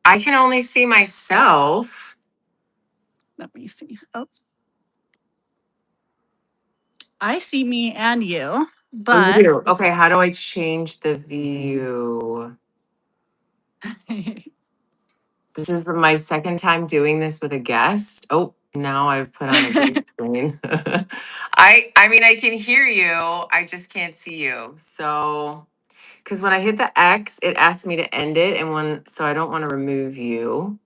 I can only see myself. Let me see. Oh, I see me and you, Oh, you but do? Okay, how do I change the view? This is my second time doing this with a guest. Oh, now I've put on a green screen. I mean I can hear you. I just can't see you. So because when I hit the X, it asked me to end it, and so I don't want to remove you.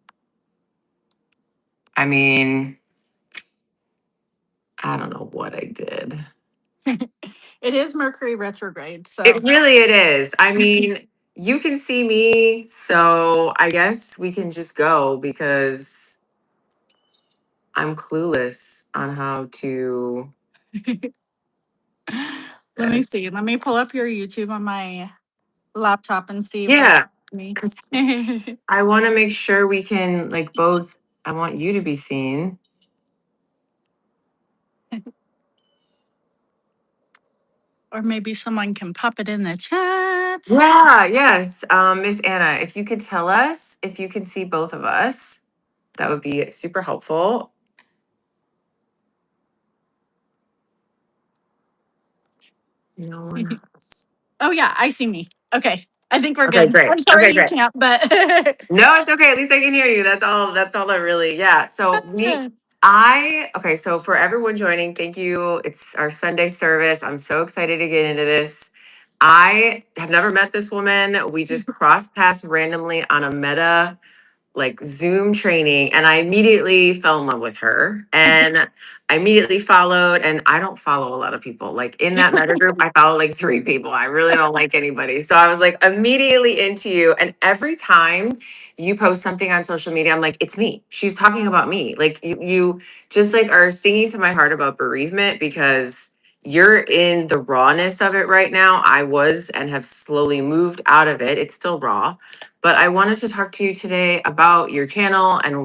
I mean, I don't know what I did. it is Mercury retrograde. So It is. I mean, you can see me, so I guess we can just go because I'm clueless on how to. let me This. see. Let me pull up your YouTube on my laptop and see if I Yeah, me. because I want to make sure we can like both. I want you to be seen. Or maybe someone can pop it in the chat. Yeah, yes. Miss Anna, if you could tell us if you can see both of us, that would be super helpful. No one else. Oh yeah, I see me. Okay. I think we're Okay, good. great. I'm sorry Okay, you great. can't, but No, it's okay. At least I can hear you. That's all I really, yeah. Okay, so for everyone joining, thank you. It's our Sunday service. I'm so excited to get into this. I have never met this woman. We just crossed paths randomly on a meta like Zoom training, and I immediately fell in love with her, and I immediately followed. And I don't follow a lot of people. Like in that meta group, I follow like 3 people. I really don't like anybody. So I was like immediately into you. And every time you post something on social media, I'm like, it's me. She's talking about me. Like you just like are singing to my heart about bereavement because you're in the rawness of it right now. I was and have slowly moved out of it. It's still raw, but I wanted to talk to you today about your channel and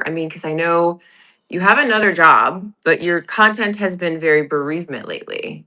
I mean, because I know you have another job, but your content has been very bereavement lately.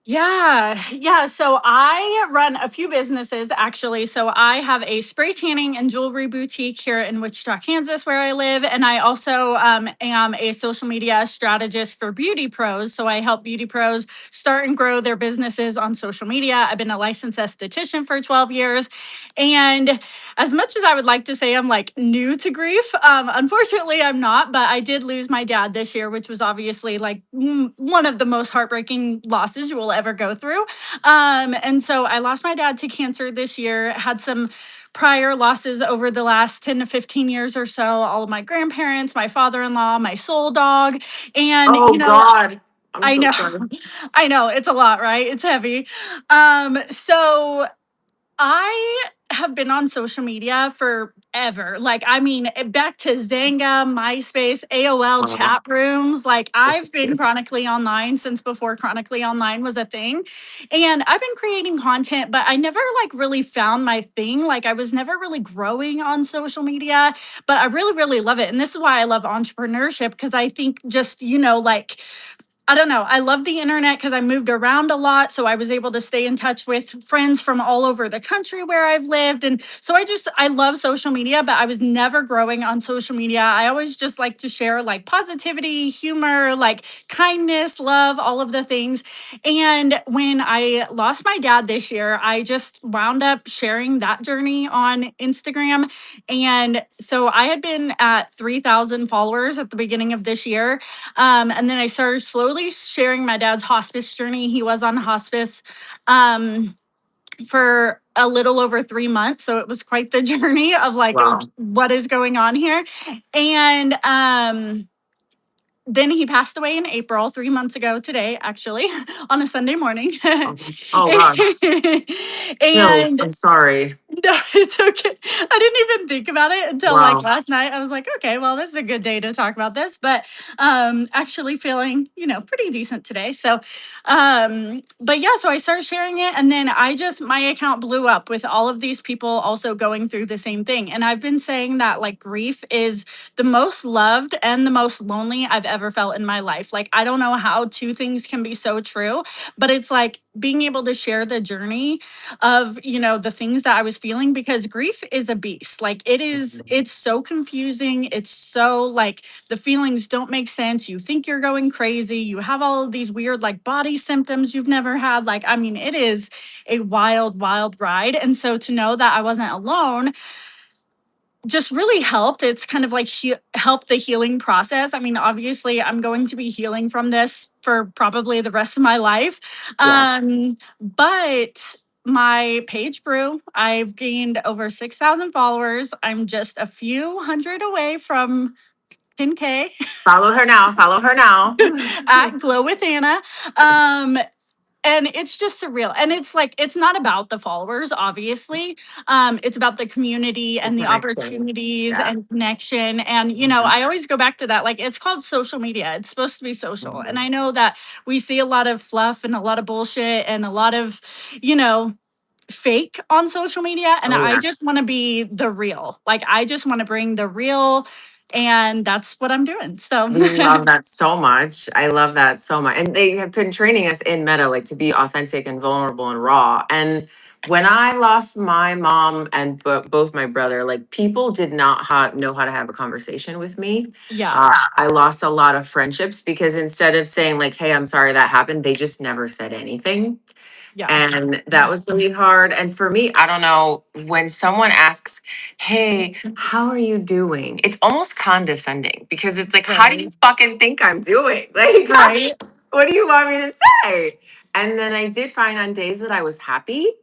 Yeah. So I run a few businesses actually. So I have a spray tanning and jewelry boutique here in Wichita, Kansas, where I live. And I also am a social media strategist for beauty pros. So I help beauty pros start and grow their businesses on social media. I've been a licensed esthetician for 12 years. And as much as I would like to say I'm like new to grief, unfortunately I'm not, but I did lose my dad this year, which was obviously like one of the most heartbreaking losses you will ever go through. And so I lost my dad to cancer this year, had some prior losses over the last 10 to 15 years or so, all of my grandparents, my father-in-law, my soul dog. And, Oh God. I'm I so know, sorry. I know it's a lot, right? It's heavy. So I have been on social media forever. Like, I mean, back to Zanga, MySpace, AOL Wow. chat rooms. Like, I've been chronically online since before chronically online was a thing. And I've been creating content, but I never like really found my thing. Like, I was never really growing on social media, but I really, really love it. And this is why I love entrepreneurship because I think just, like, I don't know. I love the internet because I moved around a lot. So I was able to stay in touch with friends from all over the country where I've lived. And so I love social media, but I was never growing on social media. I always just like to share like positivity, humor, like kindness, love, all of the things. And when I lost my dad this year, I just wound up sharing that journey on Instagram. And so I had been at 3,000 followers at the beginning of this year. And then I started slowly sharing my dad's hospice journey. He was on hospice for a little over 3 months. So it was quite the journey of like, Wow. what is going on here? And then he passed away in April, 3 months ago today, actually, on a Sunday morning. Oh gosh. Chills. And I'm sorry. no, it's okay. I didn't even think about it until like Wow. last night. I was like, okay, well, this is a good day to talk about this, but actually feeling, pretty decent today. So but yeah, so I started sharing it and then my account blew up with all of these people also going through the same thing. And I've been saying that like grief is the most loved and the most lonely I've ever felt in my life. Like I don't know how two things can be so true, but it's like being able to share the journey of, the things that I was feeling feeling, because grief is a beast. Like it's so confusing. It's so like the feelings don't make sense. You think you're going crazy. You have all of these weird like body symptoms you've never had. Like, I mean, it is a wild, wild ride. And so to know that I wasn't alone just really helped. It's kind of like helped the healing process. I mean, obviously, I'm going to be healing from this for probably the rest of my life. Yes. But my page grew. I've gained over 6,000 followers. I'm just a few hundred away from 10K Follow her now. Follow her now. at Glow with Anna. Um, and it's just surreal, and it's like it's not about the followers, obviously. It's about the community The and the connection. opportunities Yeah. and connection. And Mhm. I always go back to that, like it's called social media, it's supposed to be social. And Mhm. I know that we see a lot of fluff and a lot of bullshit and a lot of you know fake on social media, and Oh I yeah. just want to be the real. Like I just want to bring the real, and that's what I'm doing. So We love that so much. I love that so much. And they have been training us in meta, like to be authentic and vulnerable and raw. And when I lost my mom and both my brother, like people did not know how to have a conversation with me. yeah, I lost a lot of friendships because instead of saying like, "Hey, I'm sorry that happened," they just never said anything. yeah, And that was really hard. And for me, I don't know, when someone asks, "Hey, how are you doing?" It's almost condescending because it's like, how do you right, fucking think I'm doing? Like, right, what do you want me to say? And then I did find on days that I was happy,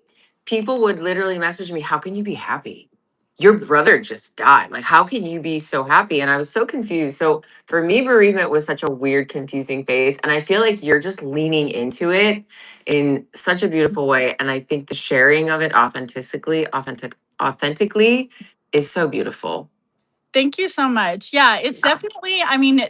people would literally message me, "How can you be happy? Your brother just died. Like, how can you be so happy?" And I was so confused. So for me, bereavement was such a weird, confusing phase. And I feel like you're just leaning into it in such a beautiful way. And I think the sharing of it authentically is so beautiful. Thank you so much. Yeah, it's definitely, I mean,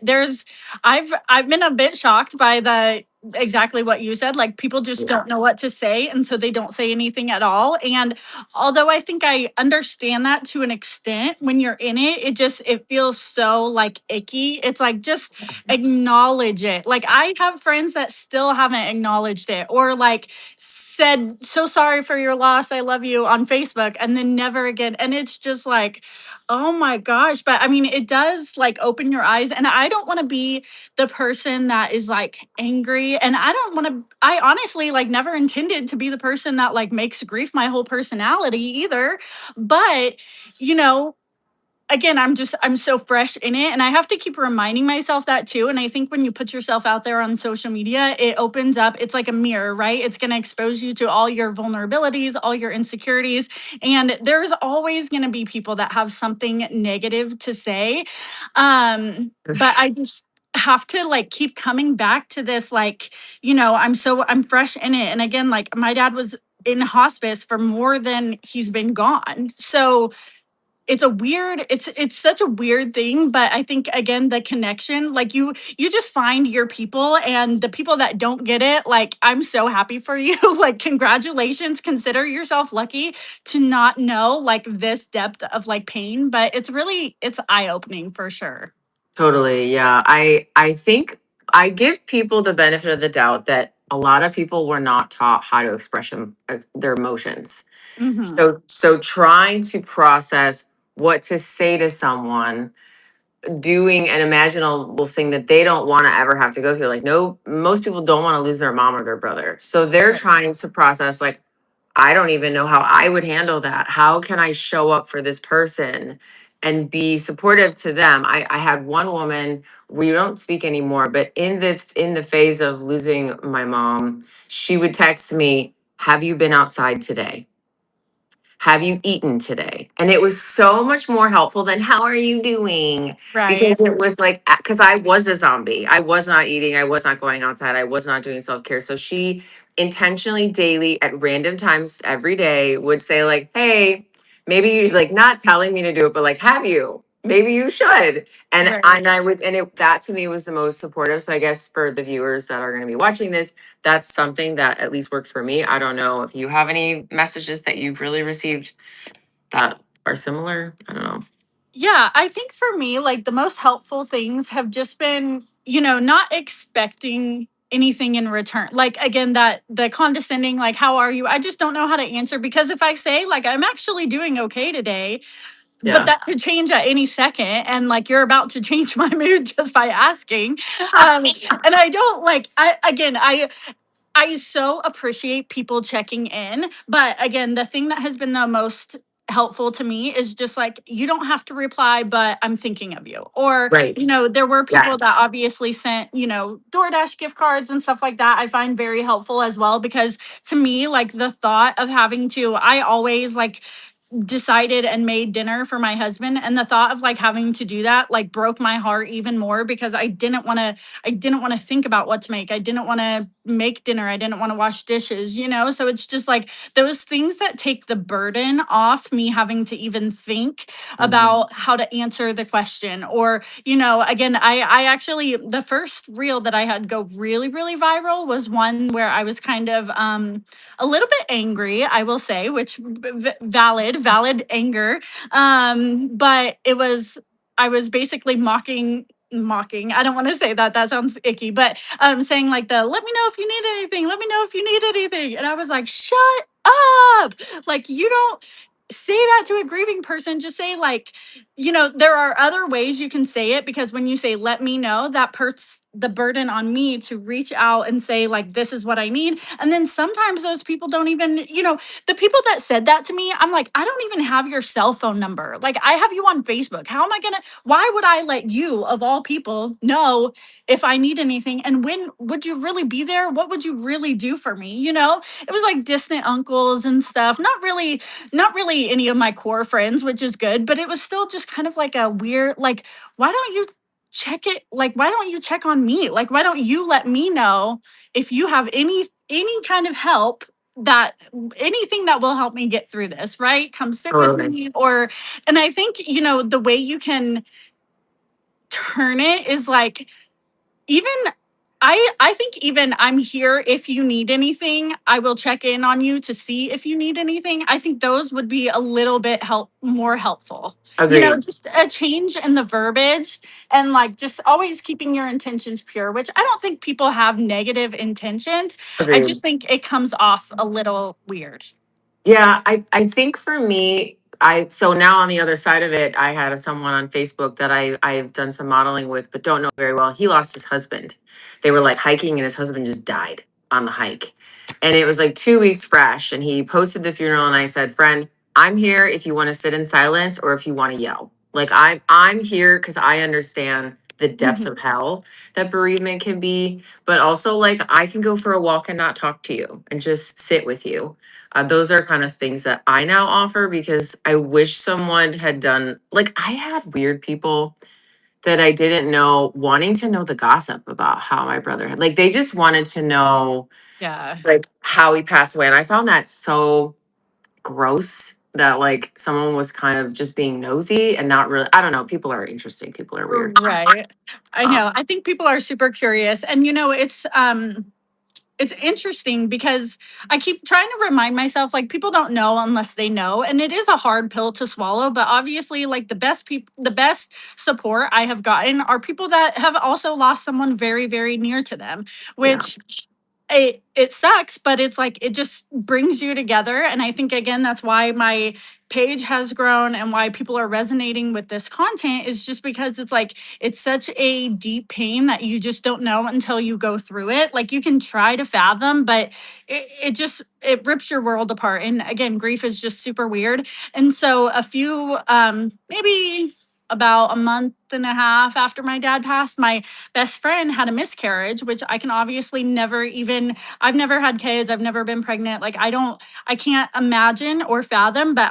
I've been a bit shocked by the exactly what you said. Like people just Yeah, don't know what to say, and so they don't say anything at all. And although I think I understand that to an extent, when you're in it, it feels so like icky. It's like just acknowledge it. Like I have friends that still haven't acknowledged it, or like said so sorry for your loss, I love you on Facebook, and then never again. And it's just like, oh my gosh. But I mean, it does like open your eyes. And I don't want to be the person that is like angry. And I honestly like never intended to be the person that like makes grief my whole personality either. But, you know, again, I'm so fresh in it, and I have to keep reminding myself that too. And I think when you put yourself out there on social media, it opens up, it's like a mirror, right? It's going to expose you to all your vulnerabilities, all your insecurities, and there's always going to be people that have something negative to say. But I just have to like keep coming back to this, like, I'm fresh in it. And again, like my dad was in hospice for more than he's been gone. So it's such a weird thing. But I think again, the connection, like you just find your people, and the people that don't get it, like I'm so happy for you. Like congratulations, consider yourself lucky to not know like this depth of like pain. But it's eye-opening for sure. totally. Yeah. I think I give people the benefit of the doubt that a lot of people were not taught how to express their emotions. Hmm. So trying to process what to say to someone, doing an imaginable thing that they don't want to ever have to go through. Like, no, most people don't want to lose their mom or their brother. So they're Right. trying to process, like, I don't even know how I would handle that. How can I show up for this person and be supportive to them? I had one woman, we don't speak anymore, but in the phase of losing my mom, she would text me, "Have you been outside today? Have you eaten today?" And it was so much more helpful than "How are you doing?" Right. Because it was like, because I was a zombie. I was not eating. I was not going outside. I was not doing self care. So she intentionally, daily, at random times every day would say, like, "Hey, maybe you," like, not telling me to do it, but like, "Have you? Maybe you should." Right. And I would, and it, that to me was the most supportive. So I guess for the viewers that are going to be watching this, that's something that at least worked for me. I don't know if you have any messages that you've really received that are similar. I don't know. Yeah, I think for me, like the most helpful things have just been, not expecting anything in return. Like again, that the condescending, like, how are you? I just don't know how to answer, because if I say like I'm actually doing okay today, but Yeah. that could change at any second, and like you're about to change my mood just by asking. And I don't like, I so appreciate people checking in. But again, the thing that has been the most helpful to me is just like, you don't have to reply, but I'm thinking of you. Or, Right. there were people that Yes. obviously sent, DoorDash gift cards and stuff like that. I find very helpful as well, because to me, like the thought of having to, I always like decided and made dinner for my husband, and the thought of like having to do that like broke my heart even more, because I didn't want to think about what to make. I didn't want to make dinner. I didn't want to wash dishes, so it's just like those things that take the burden off me having to even think Mhm. about how to answer the question. Or again, I actually, the first reel that I had go really really viral was one where I was kind of a little bit angry, I will say, which valid anger. But I was basically mocking. I don't want to say that. That sounds icky, but saying like the let me know if you need anything. Let me know if you need anything. And I was like, shut up. Like, you don't say that to a grieving person. Just say like, there are other ways you can say it, because when you say let me know, that puts the burden on me to reach out and say like, this is what I need. And then sometimes those people don't even, the people that said that to me, I'm like, I don't even have your cell phone number. Like, I have you on Facebook. How am I gonna, why would I let you of all people know if I need anything? And when would you really be there? What would you really do for me? It was like distant uncles and stuff. Not really any of my core friends, which is good, but it was still just kind of like a weird, like, why don't you check it? Like, why don't you check on me? Like, why don't you let me know if you have any kind of help, that anything that will help me get through this, right? Come sit with Totally. me. Or, and I think, the way you can turn it is like, even I think even I'm here if you need anything. I will check in on you to see if you need anything. I think those would be a little bit more helpful. Agreed. Just a change in the verbiage, and like just always keeping your intentions pure, which I don't think people have negative intentions. I Agreed. just think it comes off a little weird. Yeah, I think for me, so now on the other side of it, I had someone on Facebook that I've done some modeling with, but don't know very well. He lost his husband. They were like hiking, and his husband just died on the hike. And it was like 2 weeks fresh. And he posted the funeral, and I said, friend, I'm here if you want to sit in silence or if you want to yell. Like, I'm here because I understand the depths Mhm. of hell that bereavement can be, but also like I can go for a walk and not talk to you and just sit with you. Those are kind of things that I now offer, because I wish someone had done, like, I had weird people that I didn't know wanting to know the gossip about how my brother had, like, they just wanted to know Yeah. like how he passed away. And I found that so gross that like someone was kind of just being nosy and not really, I don't know, people are interesting, people are weird. Right. I Um, know. I think people are super curious. And it's interesting because I keep trying to remind myself like people don't know unless they know, and it is a hard pill to swallow. But obviously, like the best support I have gotten are people that have also lost someone very very near to them, yeah, which it sucks, but it's like it just brings you together. And I think again that's why my page has grown and why people are resonating with this content, is just because it's like it's such a deep pain that you just don't know until you go through it. Like you can try to fathom, but it rips your world apart. And again, grief is just super weird. And so a few maybe about a month and a half after my dad passed, my best friend had a miscarriage, which I can obviously never even, I've never had kids, I've never been pregnant. Like I can't imagine or fathom, but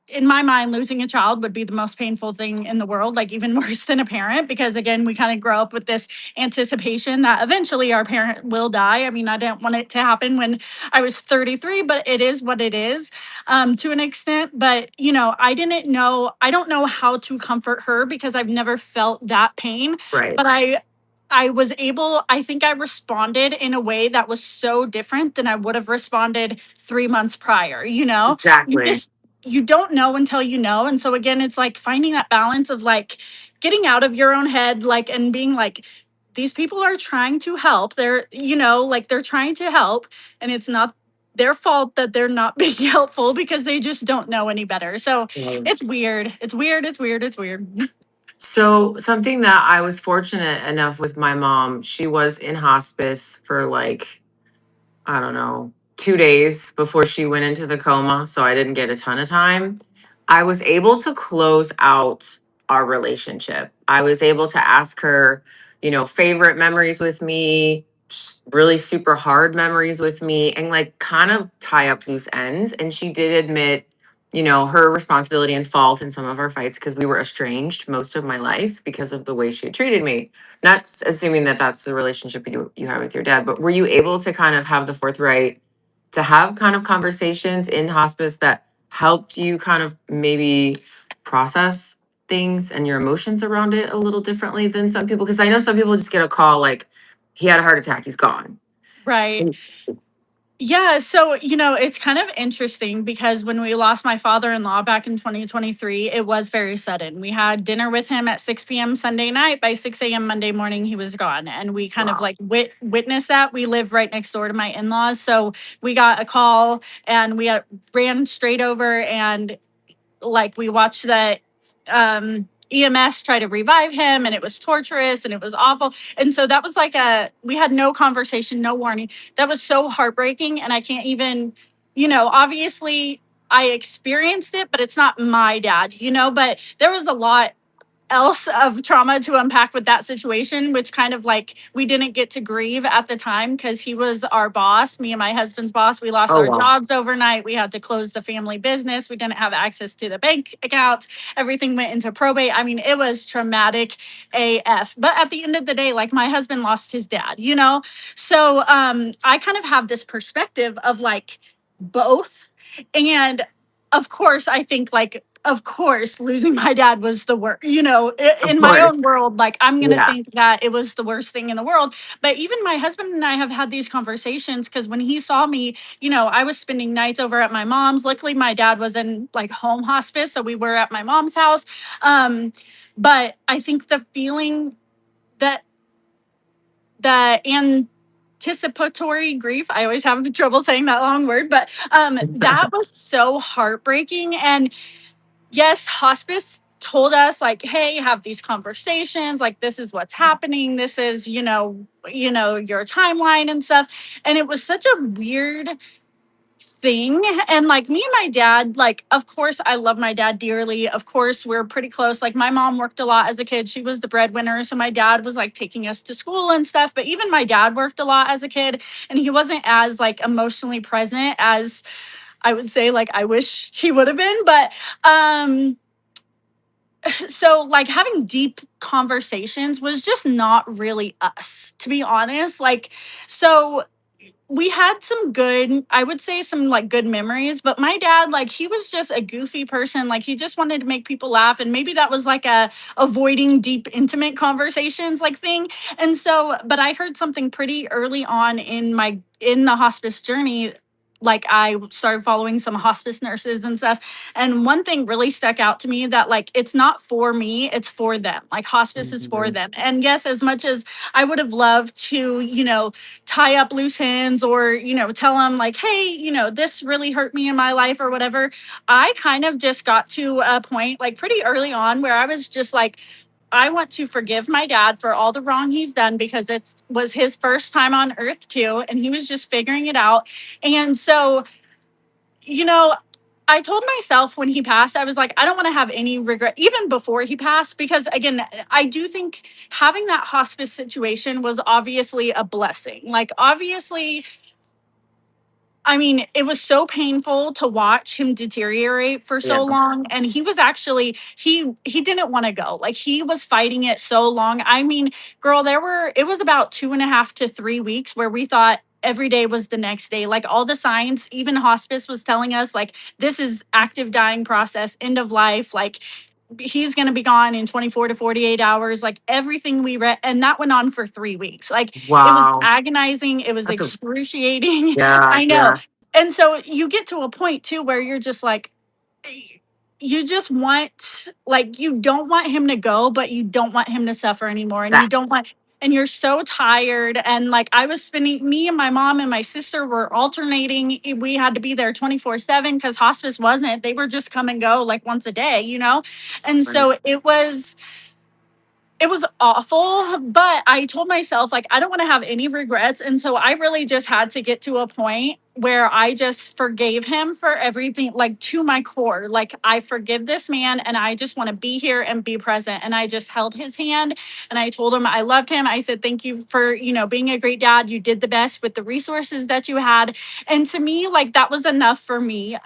in my mind, losing a child would be the most painful thing in the world, like even worse than a parent, because again, we kind of grow up with this anticipation that eventually our parent will die. I mean, I didn't want it to happen when I was 33, but it is what it is, to an extent. But, I don't know how to comfort her because I've never felt that pain. right, But I was able, I think I responded in a way that was so different than I would have responded 3 months prior. You exactly. just, you don't know until you know. And so again, it's like finding that balance of like getting out of your own head, like, and being like, these people are trying to help. They're, like they're trying to help, and it's not their fault that they're not being helpful because they just don't know any better. So Right. it's weird. It's weird. It's weird. It's weird. So something that I was fortunate enough with my mom, she was in hospice for like, I don't know, 2 days before she went into the coma. So I didn't get a ton of time. I was able to close out our relationship. I was able to ask her, favorite memories with me, really super hard memories with me, and like kind of tie up loose ends. And she did admit, her responsibility and fault in some of our fights because we were estranged most of my life because of the way she had treated me. Not assuming that that's the relationship you have with your dad, but were you able to kind of have the forthright to have kind of conversations in hospice that helped you kind of maybe process things and your emotions around it a little differently than some people? Because I know some people just get a call like, he had a heart attack, he's gone. Right. Yeah, so it's kind of interesting because when we lost my father-in-law back in 2023, it was very sudden. We had dinner with him at 6 p.m. Sunday night. By 6 a.m. Monday morning, he was gone. And we kind of Wow. like witnessed that. We live right next door to my in-laws. So we got a call and we ran straight over and like we watched that EMS try to revive him, and it was torturous and it was awful. And so that was like we had no conversation, no warning. That was so heartbreaking. And I can't even, obviously I experienced it, but it's not my dad, but there was a lot else of trauma to unpack with that situation, which kind of like we didn't get to grieve at the time because he was our boss, me and my husband's boss. We lost Oh our wow. jobs overnight. We had to close the family business. We didn't have access to the bank accounts. Everything went into probate. I mean, it was traumatic AF. But at the end of the day, like my husband lost his dad, So I kind of have this perspective of like both. And of course, I think like of course, losing my dad was the worst. Of In my own course. world, like I'm going to Yeah. think that it was the worst thing in the world. But even my husband and I have had these conversations because when he saw me, I was spending nights over at my mom's. Luckily, my dad was in like home hospice. So we were at my mom's house. But I think the feeling that the anticipatory grief, I always have trouble saying that long word, but that was so heartbreaking. And yes, hospice told us like, hey, have these conversations, like this is what's happening, this is, your timeline and stuff. And it was such a weird thing. And like me and my dad, like, of course, I love my dad dearly. Of course, we're pretty close. Like, my mom worked a lot as a kid. She was the breadwinner. So my dad was like taking us to school and stuff. But even my dad worked a lot as a kid and he wasn't as like emotionally present as I would say, like, I wish he would have been. But, so like having deep conversations was just not really us, to be honest. Like, so we had some good, I would say some like good memories, but my dad, like he was just a goofy person. Like he just wanted to make people laugh. And maybe that was like a avoiding deep, intimate conversations like thing. And so, but I heard something pretty early on in the hospice journey. Like I started following some hospice nurses and stuff. And one thing really stuck out to me that like, it's not for me, it's for them. Like hospice is for Mhm. them. And yes, as much as I would have loved to, tie up loose ends or tell them like, hey, this really hurt me in my life or whatever, I kind of just got to a point like pretty early on where I was just like, I want to forgive my dad for all the wrong he's done because it was his first time on earth too and he was just figuring it out. And so, you know I told myself when he passed, I was like, I don't want to have any regret, even before he passed, because again, I do think having that hospice situation was obviously a blessing. Like, obviously, I mean, it was so painful to watch him deteriorate for Yeah. so long. And he was actually, he didn't want to go. Like he was fighting it so long. I mean, girl, it was about 2.5 to 3 weeks where we thought every day was the next day. Like all the science, even hospice was telling us, like, this is active dying process, end of life. Like he's going to be gone in 24 to 48 hours, like everything we read. And that went on for 3 weeks. Like it was Wow. agonizing. It was That's a excruciating. yeah, I know. yeah. And so you get to a point too where you're just like, you just want, like, you don't want him to go, but you don't want him to suffer anymore. And you don't That's want, and you're so tired. And like I was spending, me and my mom and my sister were alternating. We had to be there 24/7 because hospice wasn't, they were just come and go like once a day, you know? And Right. so it was awful, but I told myself, like, I don't want to have any regrets. And so I really just had to get to a point where I just forgave him for everything, like to my core. Like, I forgive this man and I just want to be here and be present. And I just held his hand and I told him I loved him. I said, thank you for, being a great dad. You did the best with the resources that you had. And to me, like, that was enough for me.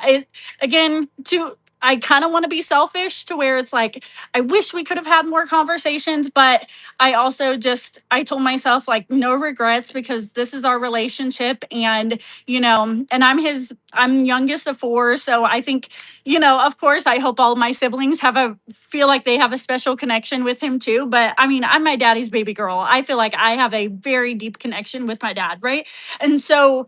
I kind of want to be selfish to where it's like, I wish we could have had more conversations, but I also I told myself like no regrets because this is our relationship. And, and I'm youngest of four. So I think, of course, I hope all my siblings feel like they have a special connection with him too. But I mean, I'm my daddy's baby girl. I feel like I have a very deep connection with my dad. Right. And so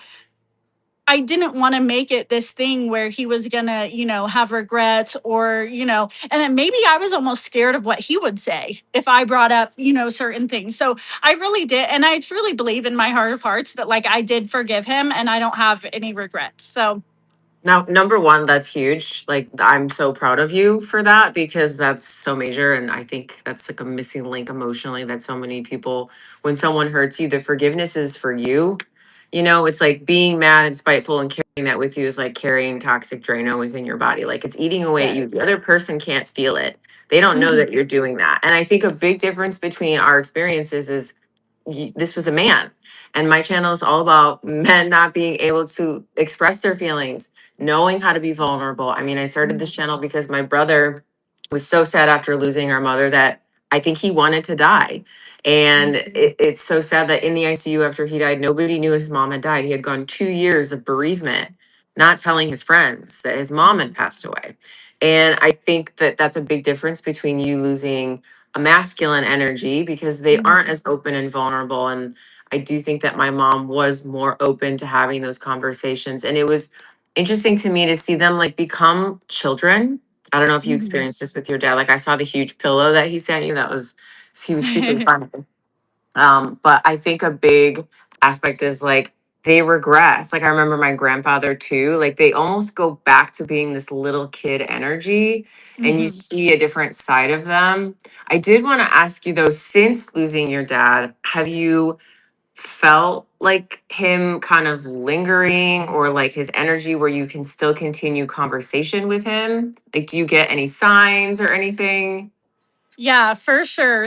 I didn't want to make it this thing where he was gonna, have regrets or, and then maybe I was almost scared of what he would say if I brought up, certain things. So I really did. And I truly believe in my heart of hearts that like I did forgive him and I don't have any regrets. So Now, number one, that's huge. Like, I'm so proud of you for that because that's so major. And I think that's like a missing link emotionally that so many people, when someone hurts you, the forgiveness is for you. It's like being mad and spiteful and carrying that with you is like carrying toxic Drano within your body. Like, it's eating away at you. yes. The other person can't feel it. They don't know that Mhm. you're doing that. And I think a big difference between our experiences is this was a man. And my channel is all about men not being able to express their feelings, knowing how to be vulnerable. I mean, I started this channel because my brother was so sad after losing our mother that I think he wanted to die. And it's so sad that in the ICU after he died, nobody knew his mom had died. He had gone 2 years of bereavement, not telling his friends that his mom had passed away. And I think that that's a big difference between you losing a masculine energy because they aren't as open and vulnerable. And I do think that my mom was more open to having those conversations. And it was interesting to me to see them like become children. I don't know if you Mhm. experienced this with your dad. Like I saw the huge pillow that he sent you. He was super Mhm. fun. But I think a big aspect is like they regress. Like I remember my grandfather too, like they almost go back to being this little kid energy and you Mhm. see a different side of them. I did want to ask you though, since losing your dad, have you felt like him kind of lingering or like his energy where you can still continue conversation with him? Like, do you get any signs or anything? Yeah, for sure.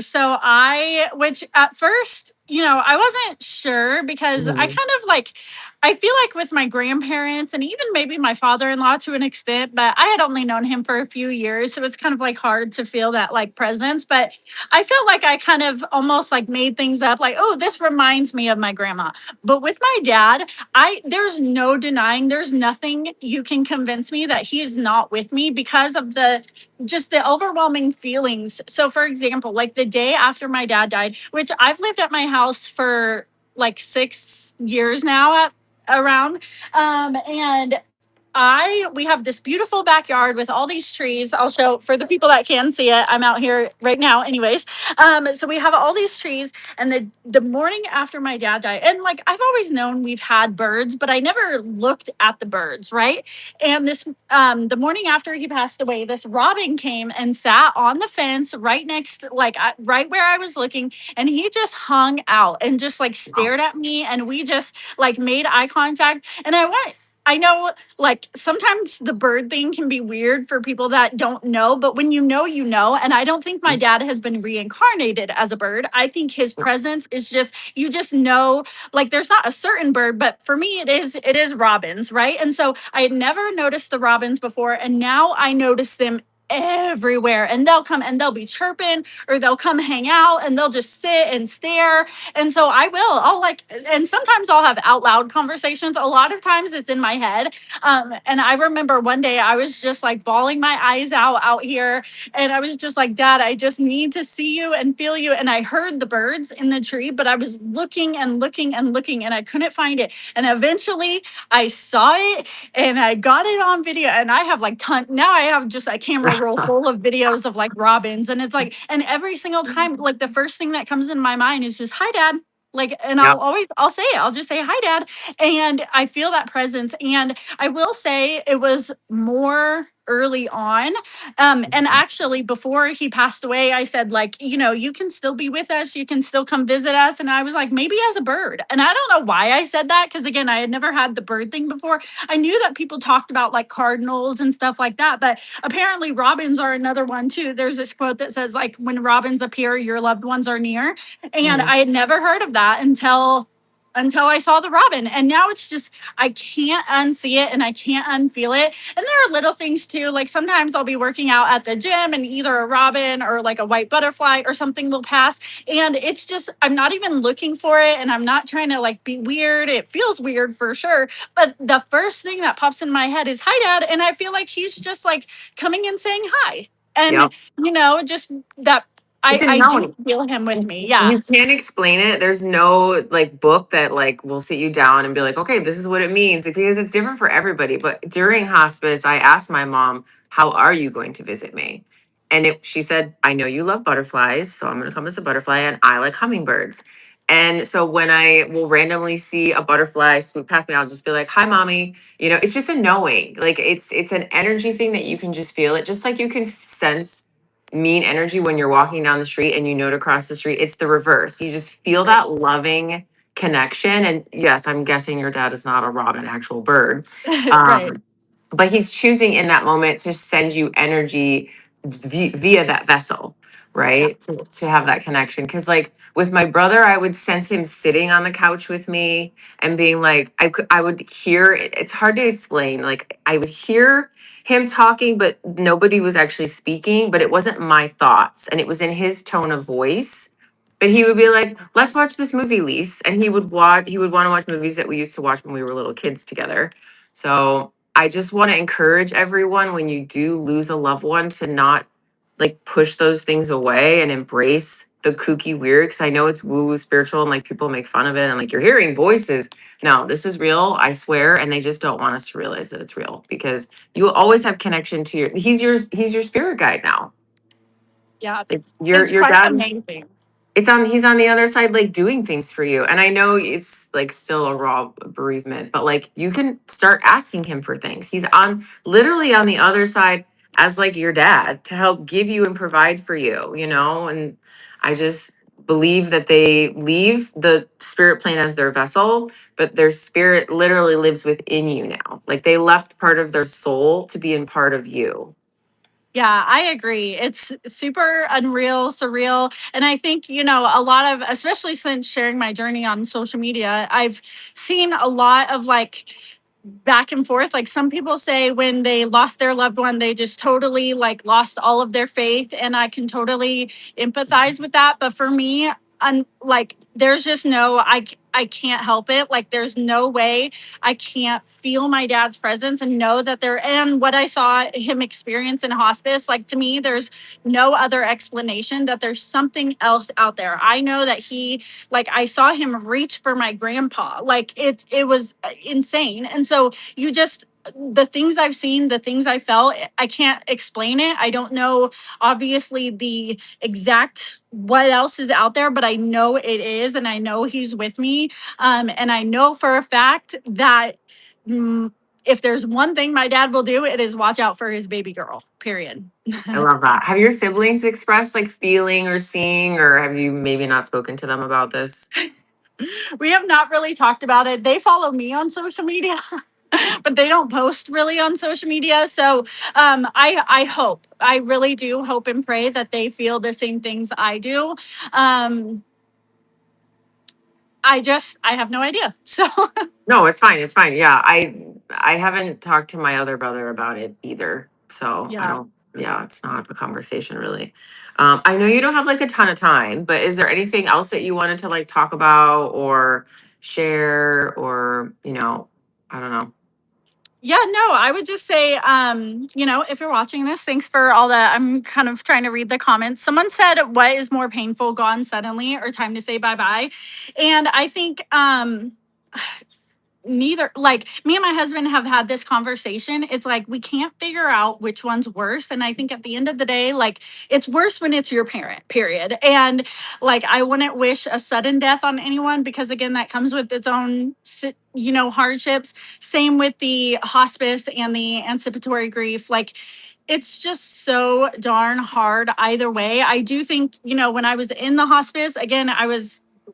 Which at first, I wasn't sure because I Mhm. kind of like, I feel like with my grandparents and even maybe my father in law to an extent, but I had only known him for a few years. So it's kind of like hard to feel that like presence. But I felt like I kind of almost like made things up like, oh, this reminds me of my grandma. But with my dad, there's no denying, there's nothing you can convince me that he is not with me because of the overwhelming feelings. So, for example, like the day after my dad died, which I've lived at my house for like 6 years now, around, and we have this beautiful backyard with all these trees. I'll show for the people that can see it. I'm out here right now, anyways. So we have all these trees, and the morning after my dad died, and like I've always known we've had birds, but I never looked at the birds, right? And the morning after he passed away, this robin came and sat on the fence right next, right where I was looking, and he just hung out and just like Wow. stared at me, and we just like made eye contact, and I know like sometimes the bird thing can be weird for people that don't know, but when you know, you know. And I don't think my dad has been reincarnated as a bird. I think his presence is just, you just know, like there's not a certain bird, but for me, it is robins, right? And so I had never noticed the robins before, and now I notice them everywhere, and they'll come and they'll be chirping, or they'll come hang out and they'll just sit and stare. And so I'll like, and sometimes I'll have out loud conversations. A lot of times it's in my head. And I remember one day I was just like bawling my eyes out here. And I was just like, Dad, I just need to see you and feel you. And I heard the birds in the tree, but I was looking and looking and looking and I couldn't find it. And eventually I saw it and I got it on video, and I have like now I have just a camera roll full of videos of like robins. And it's like, and every single time, like the first thing that comes in my mind is just, hi, dad. Like, and Yep. I'll say it. I'll just say, hi, dad. And I feel that presence. And I will say it was more early on. And actually, before he passed away, I said, like, you can still be with us. You can still come visit us. And I was like, maybe as a bird. And I don't know why I said that. Cause again, I had never had the bird thing before. I knew that people talked about like cardinals and stuff like that. But apparently, robins are another one too. There's this quote that says, like, when robins appear, your loved ones are near. And Mhm. I had never heard of that until I saw the robin. And now it's just, I can't unsee it and I can't unfeel it. And there are little things too. Like sometimes I'll be working out at the gym and either a robin or like a white butterfly or something will pass. And it's just, I'm not even looking for it. And I'm not trying to like be weird. It feels weird for sure. But the first thing that pops in my head is, hi, dad. And I feel like he's just like coming and saying hi. And, Yep. just that It's a I do knowing. feel him with me. Yeah. You can't explain it. There's no like book that like will sit you down and be like, okay, this is what it means because it's different for everybody. But during hospice, I asked my mom, how are you going to visit me? And she said, I know you love butterflies, so I'm going to come as a butterfly and I like hummingbirds. And so when I will randomly see a butterfly swoop past me, I'll just be like, hi, mommy. It's just a knowing. Like it's an energy thing that you can just feel it, just like you can sense mean energy when you're walking down the street and you know to cross the street. It's the reverse. You just feel Right. that loving connection. And yes, I'm guessing your dad is not a robin, actual bird. Right. Um, but he's choosing in that moment to send you energy via that vessel, Yeah. right? To have that connection. Because, like, with my brother, I would sense him sitting on the couch with me and being like, I would hear it's hard to explain. Like, I would hear him talking, but nobody was actually speaking, but it wasn't my thoughts and it was in his tone of voice. But he would be like, let's watch this movie, Lise. And he would want to watch movies that we used to watch when we were little kids together. So I just want to encourage everyone when you do lose a loved one to not like push those things away and embrace the kooky weird. Cause I know it's woo woo spiritual and like people make fun of it and like you're hearing voices. No, this is real, I swear. And they just don't want us to realize that it's real because you will always have connection to he's your spirit guide now. Yeah. Like, your It's your quite dad's amazing. he's on the other side like doing things for you. And I know it's like still a raw bereavement, but like you can start asking him for things. He's on literally on the other side as like your dad to help give you and provide for you. And I just believe that they leave the spirit plane as their vessel, but their spirit literally lives within you now. Like they left part of their soul to be in part of you. Yeah, I agree. It's super unreal, surreal. And I think, a lot of, especially since sharing my journey on social media, I've seen a lot of like back and forth. Like some people say when they lost their loved one, they just totally like lost all of their faith. And I can totally empathize with that. But for me, like there's just I can't help it. Like there's no way I can't feel my dad's presence and know that and what I saw him experience in hospice, like to me, there's no other explanation that there's something else out there. I know that like I saw him reach for my grandpa. Like it was insane. And so the things I've seen, the things I felt, I can't explain it. I don't know obviously the exact what else is out there, but I know it is, and I know he's with me. And I know for a fact that if there's one thing my dad will do, it is watch out for his baby girl, period. I love that. Have your siblings expressed like feeling or seeing, or have you maybe not spoken to them about this? We have not really talked about it. They follow me on social media. But they don't post really on social media. So I really do hope and pray that they feel the same things I do. Um, I have no idea. So No, it's fine. It's fine. Yeah, I haven't talked to my other brother about it either. So I yeah. don't. Yeah, it's not a conversation really. I know you don't have like a ton of time, but is there anything else that you wanted to like talk about or share or I don't know. Yeah, no, I would just say, if you're watching this, thanks for all that. I'm kind of trying to read the comments. Someone said, what is more painful, gone suddenly or time to say bye bye? And I think neither, like me and my husband have had this conversation. It's like we can't figure out which one's worse. And I think at the end of the day, like it's worse when it's your parent, period. And like I wouldn't wish a sudden death on anyone because again, that comes with its own hardships. Same with the hospice and the anticipatory grief. Like it's just so darn hard either way. I do think, when I was in the hospice, again,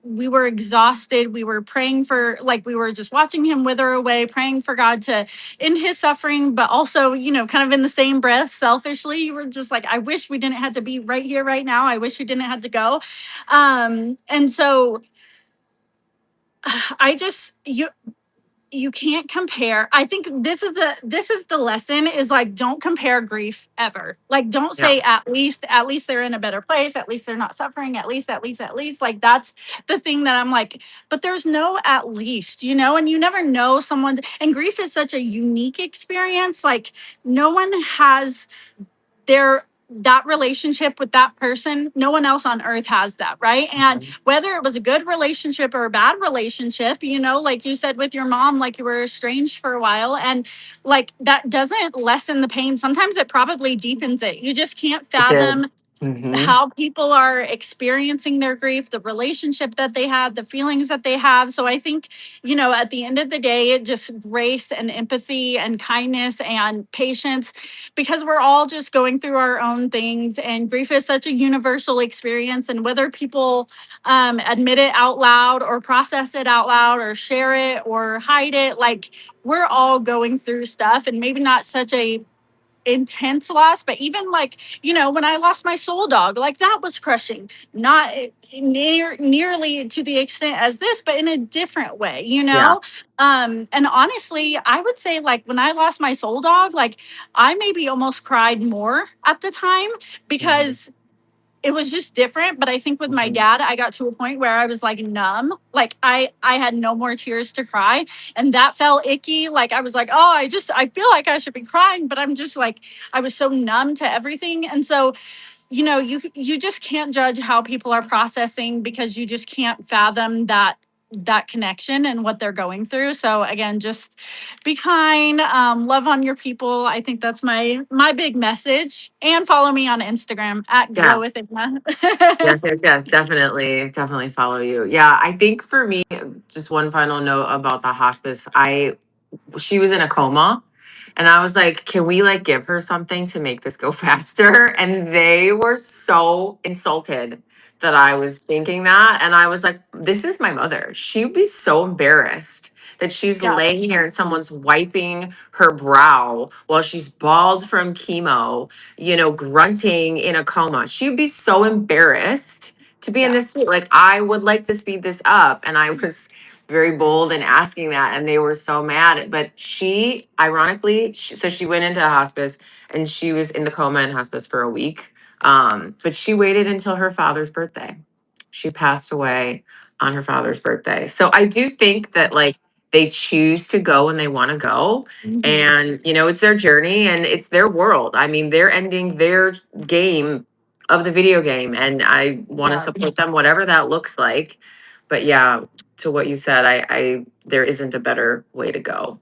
we were exhausted. We were praying for, like, we were just watching him wither away, praying for God to end his suffering, but also, kind of in the same breath, selfishly, you were just like, I wish we didn't have to be right here, right now. I wish we didn't have to go. And so I just, you can't compare. I think this is the lesson is like don't compare grief ever. Like don't Yeah. say at least they're in a better place, at least they're not suffering, at least like that's the thing that I'm like, but there's no at least, and you never know someone, and grief is such a unique experience. Like no one has their that relationship with that person. No one else on earth has that, right? And Mhm. whether it was a good relationship or a bad relationship, like you said with your mom, like you were estranged for a while, and like that doesn't lessen the pain. Sometimes it probably deepens it. You just can't It did. fathom Hmm. how people are experiencing their grief, the relationship that they had, the feelings that they have. So I think, at the end of the day, just grace and empathy and kindness and patience, because we're all just going through our own things. And grief is such a universal experience. And whether people admit it out loud or process it out loud or share it or hide it, like we're all going through stuff, and maybe not such a intense loss, but even like, when I lost my soul dog, like that was crushing. Not nearly to the extent as this, but in a different way, Yeah. and honestly, I would say like when I lost my soul dog, like I maybe almost cried more at the time Hmm. because it was just different. But I think with my Hmm. dad, I got to a point where I was like numb. Like I had no more tears to cry. And that felt icky. Like I was like, oh, I feel like I should be crying, but I'm just like, I was so numb to everything. And so, you just can't judge how people are processing because you just can't fathom that connection and what they're going through. So again, just be kind, love on your people. I think that's my big message. And follow me on Instagram at Glow with Yes. Igna. Yes, yes, yes, definitely, definitely follow you. Yeah, I think for me, just one final note about the hospice. She was in a coma, and I was like, can we like give her something to make this go faster? And they were so insulted that I was thinking that. And I was like, this is my mother. She would be so embarrassed that she's Yeah, laying here and someone's wiping her brow while she's bald from chemo, grunting in a coma. She'd be so embarrassed to be in yeah, this seat. Like, I would like to speed this up. And I was very bold in asking that, and they were so mad. But she, ironically, so she went into hospice, and she was in the coma in hospice for a week. But she waited until her father's birthday. She passed away on her father's birthday. So I do think that like they choose to go when they want to go, mhm, and it's their journey and it's their world. I mean, they're ending their game of the video game, and I want to yeah. support them whatever that looks like. But yeah, to what you said, I there isn't a better way to go.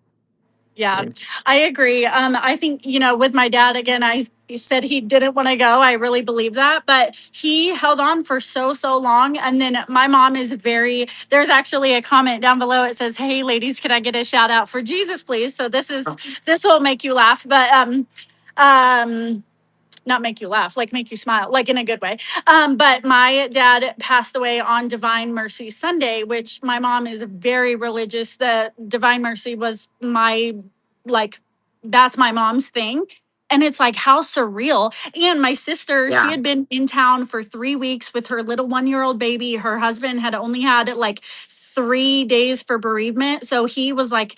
Yeah, And I agree. I think, with my dad, again, he said he didn't want to go. I really believe that, but he held on for so, so long. And then my mom is there's actually a comment down below. It says, hey, ladies, can I get a shout out for Jesus, please? So this will make you laugh, but, um, not make you laugh, like make you smile, like in a good way. But my dad passed away on Divine Mercy Sunday, which my mom is very religious. The Divine Mercy was like, that's my mom's thing. And it's like, how surreal. And my sister, she yeah, had been in town for 3 weeks with her little 1-year-old baby. Her husband had only had like 3 days for bereavement. So he was like,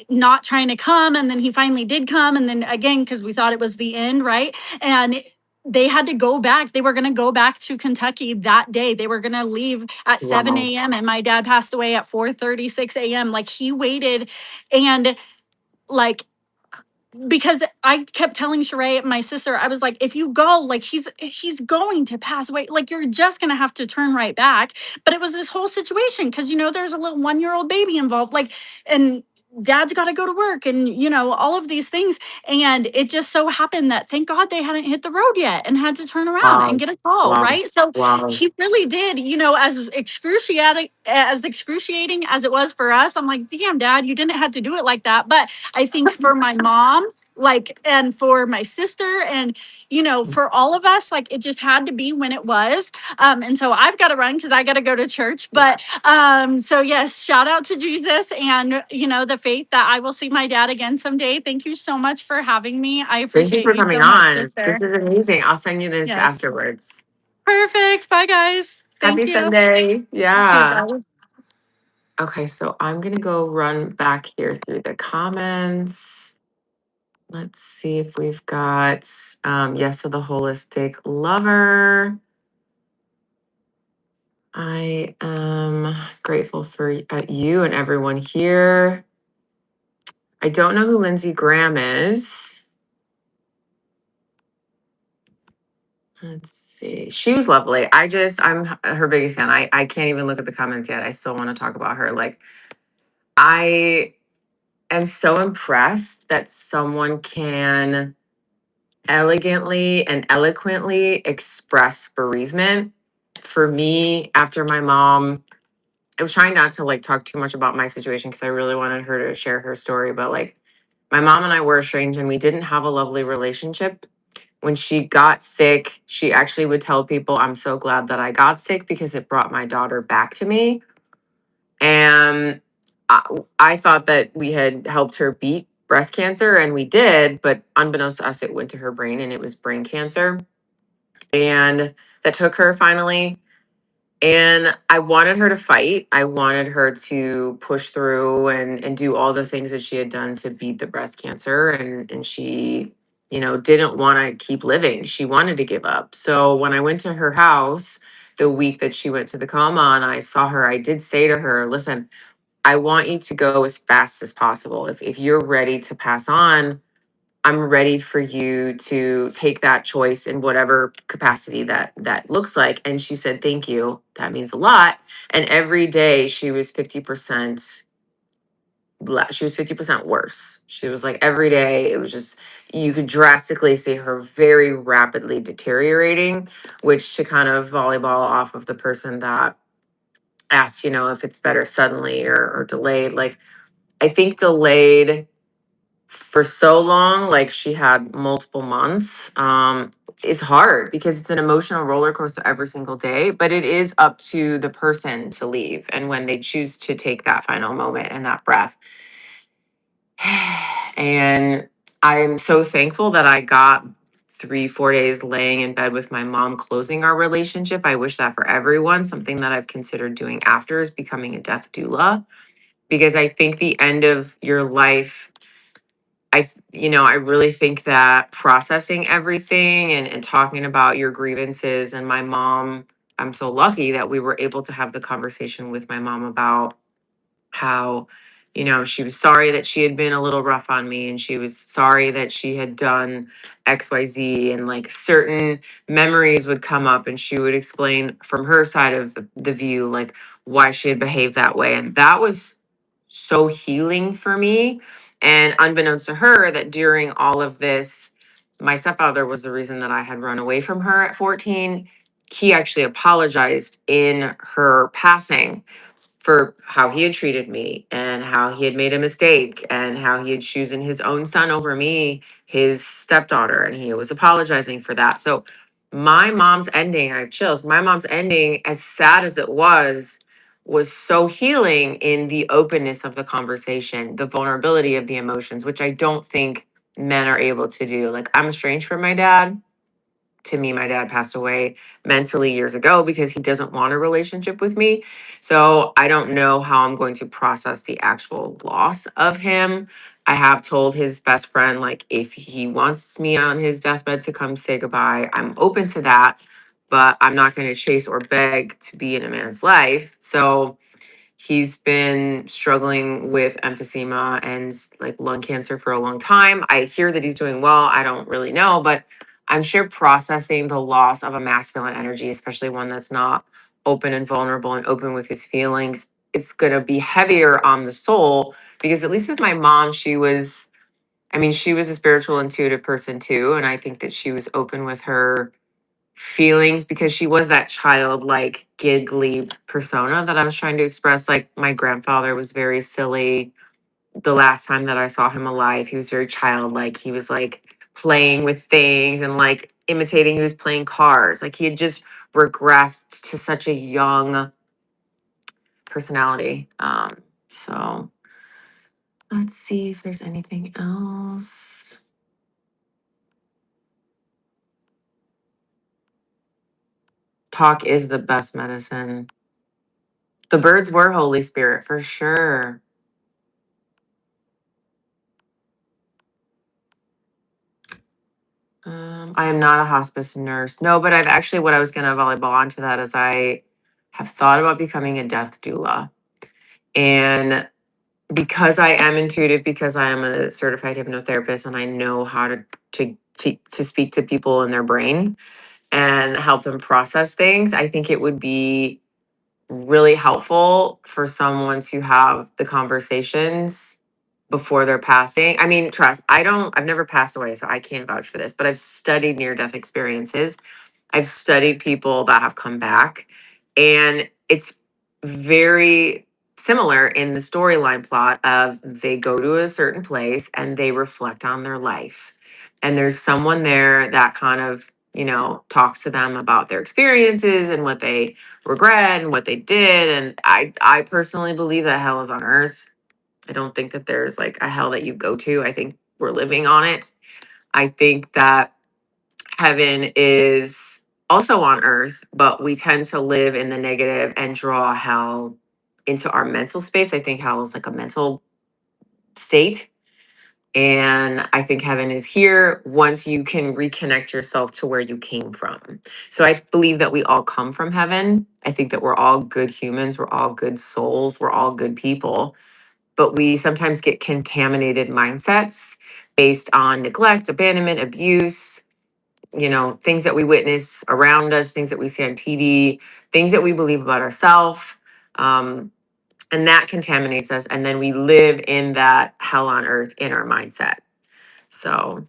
not trying to come, and then he finally did come, and then again because we thought it was the end, right? And they had to go back. They were going to go back to Kentucky that day. They were going to leave at 7 wow, a.m. and my dad passed away at 4:36 a.m. Like he waited, and like because I kept telling Sheree, my sister, I was like, if you go, like he's going to pass away. Like you're just gonna have to turn right back. But it was this whole situation because there's a little 1-year-old baby involved. Like, and dad's got to go to work and all of these things. And it just so happened that thank God they hadn't hit the road yet and had to turn around and Wow. get a call, Wow. right? So Wow. he really did, as excruciating as it was for us. I'm like, damn, dad, you didn't have to do it like that. But I think for my mom, like, and for my sister, and for all of us, like it just had to be when it was. And so I've got to run because I got to go to church. But so yes, shout out to Jesus and the faith that I will see my dad again someday. Thank you so much for having me. I Thank you appreciate for you coming so much, on. sister. This is amazing. I'll send you this Yes. afterwards. Perfect. Bye guys. Happy Thank you. Sunday. You too, Yeah. bye. Okay, so I'm gonna go run back here through the comments. Let's see if we've got yes to the holistic lover. I am grateful for you and everyone here. I don't know who Lindsey Graham is. Let's see. She was lovely. I'm her biggest fan. I can't even look at the comments yet. I still want to talk about her. Like, I am so impressed that someone can elegantly and eloquently express bereavement. For me, after my mom, I was trying not to like talk too much about my situation because I really wanted her to share her story. But like, my mom and I were estranged and we didn't have a lovely relationship. When she got sick, she actually would tell people, I'm so glad that I got sick because it brought my daughter back to me. And I thought that we had helped her beat breast cancer, and we did, but unbeknownst to us, it went to her brain and it was brain cancer. And that took her finally. And I wanted her to fight. I wanted her to push through and do all the things that she had done to beat the breast cancer. And she, didn't want to keep living. She wanted to give up. So when I went to her house the week that she went to the coma and I saw her, I did say to her, listen, I want you to go as fast as possible. If you're ready to pass on, I'm ready for you to take that choice in whatever capacity that looks like. And she said, thank you. That means a lot. And every day she was 50%, she was 50% worse. She was like, every day it was just, you could drastically see her very rapidly deteriorating, which to kind of volleyball off of the person that asked, if it's better suddenly or delayed. Like, I think delayed for so long, like she had multiple months, is hard because it's an emotional roller coaster every single day. But it is up to the person to leave and when they choose to take that final moment and that breath. And I'm so thankful that I got 3, 4 days laying in bed with my mom, closing our relationship. I wish that for everyone. Something that I've considered doing after is becoming a death doula, because I think the end of your life, I really think that processing everything and talking about your grievances, and my mom, I'm so lucky that we were able to have the conversation with my mom about how, she was sorry that she had been a little rough on me, and she was sorry that she had done XYZ, and like certain memories would come up and she would explain from her side of the view, like why she had behaved that way. And that was so healing for me. And unbeknownst to her, that during all of this, my stepfather was the reason that I had run away from her at 14. He actually apologized in her passing for how he had treated me and how he had made a mistake and how he had chosen his own son over me, his stepdaughter, and he was apologizing for that. So my mom's ending, I have chills. My mom's ending, as sad as it was so healing in the openness of the conversation, the vulnerability of the emotions, which I don't think men are able to do. Like, I'm estranged from my dad. To me, my dad passed away mentally years ago because he doesn't want a relationship with me. So I don't know how I'm going to process the actual loss of him. I have told his best friend, like, if he wants me on his deathbed to come say goodbye, I'm open to that, but I'm not going to chase or beg to be in a man's life. So He's been struggling with emphysema and like lung cancer for a long time. I hear that he's doing well. I don't really know, but I'm sure processing the loss of a masculine energy, especially one that's not open and vulnerable and open with his feelings, it's going to be heavier on the soul. Because at least with my mom, she was a spiritual, intuitive person too. And I think that she was open with her feelings because she was that childlike, giggly persona that I was trying to express. Like, my grandfather was very silly. The last time that I saw him alive, he was very childlike. He was like playing with things and like imitating, he was playing cars. Like, he had just regressed to such a young personality. So let's see if there's anything else. Talk is the best medicine. The birds were Holy Spirit for sure. I am not a hospice nurse. No, but I've actually, what I was going to volleyball onto that is I have thought about becoming a death doula. And because I am intuitive, because I am a certified hypnotherapist and I know how to speak to people in their brain and help them process things, I think it would be really helpful for someone to have the conversations before they're passing. I mean, trust, I've never passed away, so I can't vouch for this, but I've studied near death experiences. I've studied people that have come back, and it's very similar in the storyline plot of they go to a certain place and they reflect on their life. And there's someone there that kind of, talks to them about their experiences and what they regret and what they did. And I personally believe that hell is on earth. I don't think that there's like a hell that you go to. I think we're living on it. I think that heaven is also on earth, but we tend to live in the negative and draw hell into our mental space. I think hell is like a mental state. And I think heaven is here once you can reconnect yourself to where you came from. So I believe that we all come from heaven. I think that we're all good humans. We're all good souls. We're all good people. But we sometimes get contaminated mindsets based on neglect, abandonment, abuse, things that we witness around us, things that we see on TV, things that we believe about ourselves. And that contaminates us. And then we live in that hell on earth in our mindset. So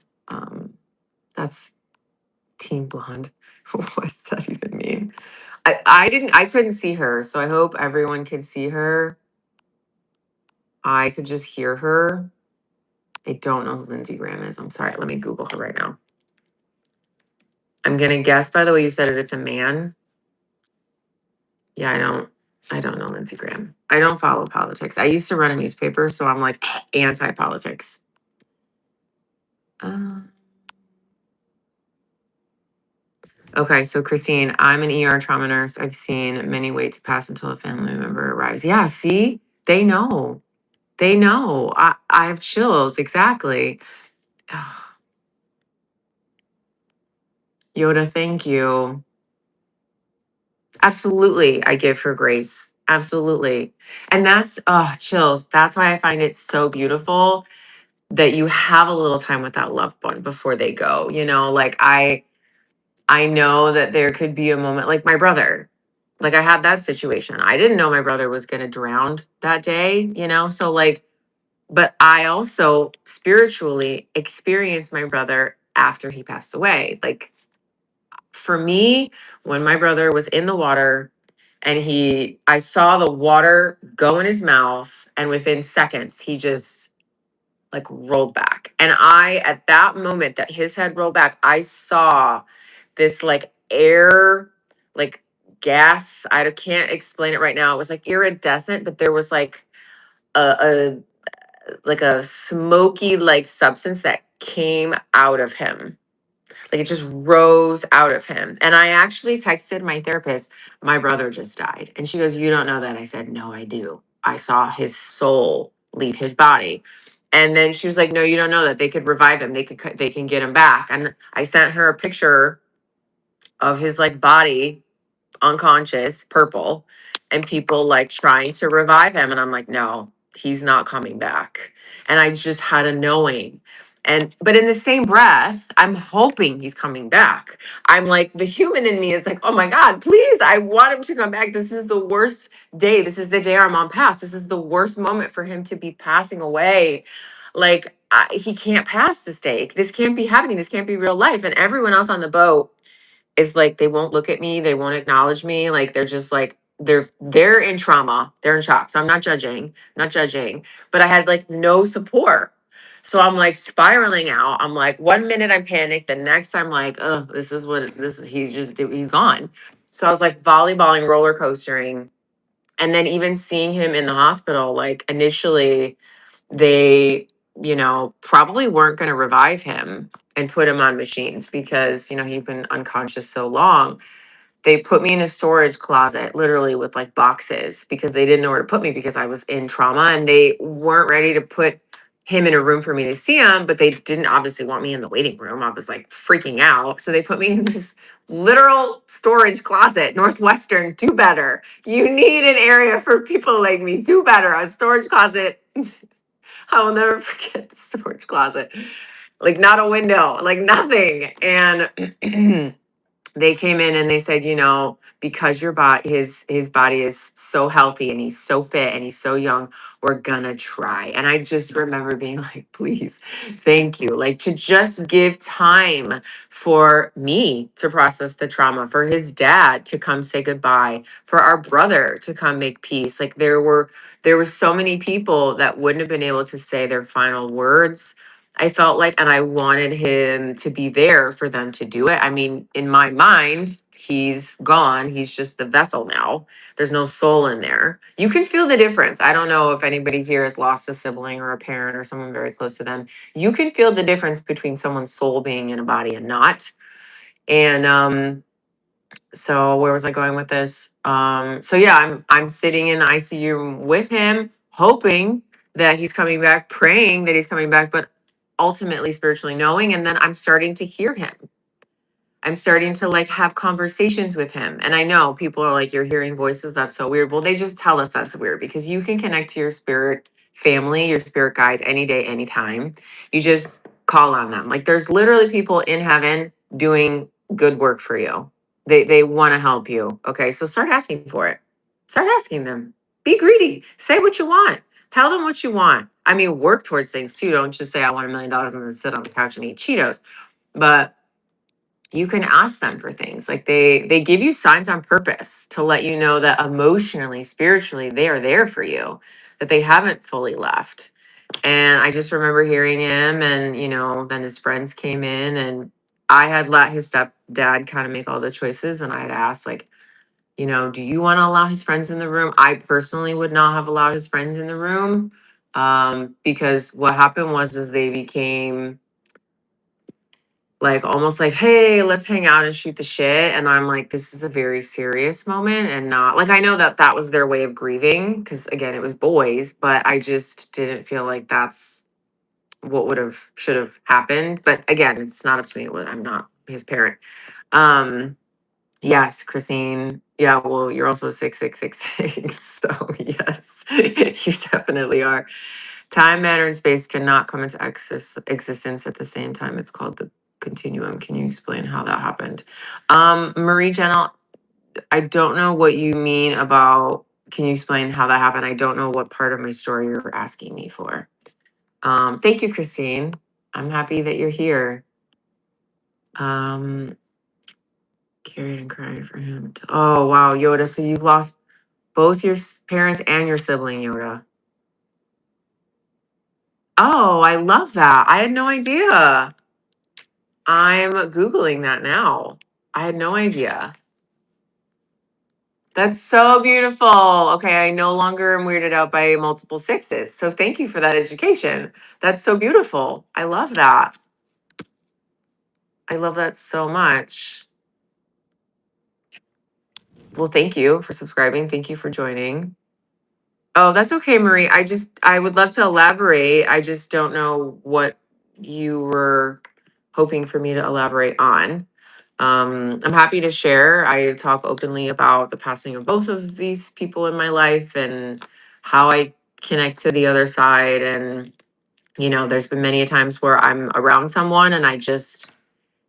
that's Team Blonde. What does that even mean? I couldn't see her. So I hope everyone could see her. I could just hear her. I don't know who Lindsey Graham is. I'm sorry. Let me Google her right now. I'm going to guess by the way you said it, it's a man. Yeah, I don't know Lindsey Graham. I don't follow politics. I used to run a newspaper, so I'm like anti-politics. Okay, so Christine, I'm an ER trauma nurse. I've seen many wait to pass until a family member arrives. Yeah, see? They know. They know. I have chills. Exactly. Yoda, thank you. Absolutely. I give her grace. Absolutely. And that's, chills. That's why I find it so beautiful that you have a little time with that loved one before they go. Like I know that there could be a moment like my brother. Like, I had that situation. I didn't know my brother was going to drown that day, So like, but I also spiritually experienced my brother after he passed away. Like, for me, when my brother was in the water and I saw the water go in his mouth, and within seconds he just like rolled back. And at that moment that his head rolled back, I saw this like air, like gas. I can't explain it right now. It was like iridescent, but there was like a like a smoky like substance that came out of him. Like, it just rose out of him. And I actually texted my therapist, my brother just died. And she goes, "You don't know that." I said, "No, I do. I saw his soul leave his body." And then she was like, "No, you don't know that. They could revive him. They can get him back." And I sent her a picture of his like body, unconscious, purple. and people like trying to revive him. And I'm like, no, he's not coming back. And I just had a knowing. And but in the same breath, I'm hoping he's coming back. I'm like, the human in me is like, oh my God, please, I want him to come back. This is the worst day. This is the day our mom passed. This is the worst moment for him to be passing away. Like, he can't pass this day. This can't be happening. This can't be real life. And everyone else on the boat is like, they won't look at me, they won't acknowledge me, like they're just like they're in trauma, they're in shock. So I'm not judging, but I had like no support. So I'm like spiraling out. I'm like, one minute I'm panicked, the next I'm like, oh, this is what this is, he's gone. So I was like volleyballing, roller coastering, and then even seeing him in the hospital, like initially they, probably weren't going to revive him and put him on machines because, he'd been unconscious so long. They put me in a storage closet, literally with like boxes, because they didn't know where to put me because I was in trauma and they weren't ready to put him in a room for me to see him, but they didn't obviously want me in the waiting room. I was like freaking out. So they put me in this literal storage closet. Northwestern, do better. You need an area for people like me. Do better. A storage closet. I will never forget the storage closet. Like not a window, like nothing. And they came in and they said, because your body, his body is so healthy and he's so fit and he's so young, we're gonna try. And I just remember being like, please, thank you. Like to just give time for me to process the trauma, for his dad to come say goodbye, for our brother to come make peace. Like there were so many people that wouldn't have been able to say their final words. I felt like, and I wanted him to be there for them to do it. I mean, in my mind, he's gone. He's just the vessel now. There's no soul in there. You can feel the difference. I don't know if anybody here has lost a sibling or a parent or someone very close to them. You can feel the difference between someone's soul being in a body and not. And so where was I going with this? So yeah, I'm sitting in the ICU room with him, hoping that he's coming back, praying that he's coming back, but ultimately spiritually knowing. And then I'm starting to hear him. I'm starting to like have conversations with him. And I know people are like, you're hearing voices. That's so weird. Well, they just tell us that's weird because you can connect to your spirit family, your spirit guides any day, anytime. You just call on them. Like there's literally people in heaven doing good work for you. They want to help you. Okay. So start asking for it. Start asking them. Be greedy. Say what you want. Tell them what you want. I mean, work towards things too. Don't just say I want $1 million and then sit on the couch and eat Cheetos. But you can ask them for things like they give you signs on purpose to let you know that emotionally, spiritually, they are there for you, that they haven't fully left. And I just remember hearing him, and then his friends came in, and I had let his stepdad kind of make all the choices, and I had asked like, do you want to allow his friends in the room? I personally would not have allowed his friends in the room, because what happened was is they became like almost like, hey, let's hang out and shoot the shit. And I'm like, this is a very serious moment, and not like, I know that that was their way of grieving because again, it was boys, but I just didn't feel like that's what should have happened. But again, it's not up to me. I'm not his parent. Um, yes, Christine. Yeah, well, you're also 6666. So yes, you definitely are. Time, matter, and space cannot come into existence at the same time. It's called the continuum. Can you explain how that happened? Marie Jennel, I don't know what you mean about, can you explain how that happened? I don't know what part of my story you're asking me for. Thank you, Christine. I'm happy that you're here. Carried and cried for him. Oh, wow, Yoda. So you've lost both your parents and your sibling, Yoda. Oh, I love that. I had no idea. I'm Googling that now. I had no idea. That's so beautiful. Okay, I no longer am weirded out by multiple sixes. So thank you for that education. That's so beautiful. I love that. I love that so much. Well, thank you for subscribing. Thank you for joining. Oh, that's okay, Marie. I would love to elaborate. I just don't know what you were hoping for me to elaborate on. I'm happy to share. I talk openly about the passing of both of these people in my life and how I connect to the other side. And, there's been many a times where I'm around someone and I just